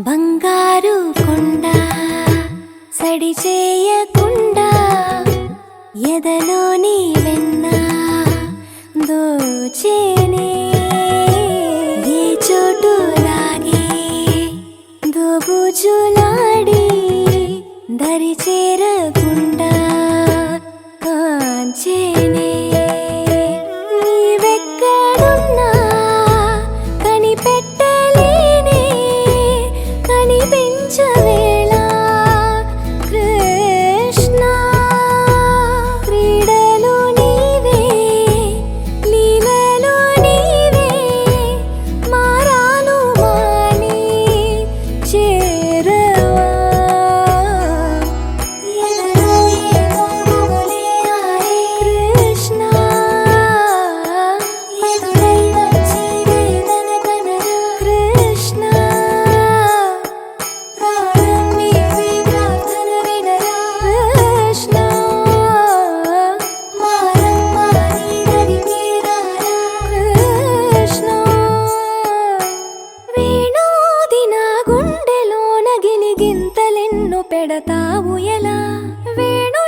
బంగారు కొండ సడి చేయకుండా ఎదలోని వెన్న దోచేనే ఏ చోటు లాగే దోబుజులాడి దరి చేరకుండా కాంచేనే నీవెక్కడున్నా కనిపెట్టలేనే కనిపించవేళ కృష్ణ క్రీడలు నీవే లీలలు నీవే మారాను మాని చేరవా ఎదలో ఏదో గుబులే ఆయే కృష్ణ ఎదురై వచ్చి వేదన కనరా కృష్ణ ప్రాణం నీవే ప్రార్థన వినరా కృష్ణ మారమ్మా నీ దరికి రారా కృష్ణ వేణోది నా గుండెలోన గిలిగింతలెన్ను పెడతావు ఎలా వేణు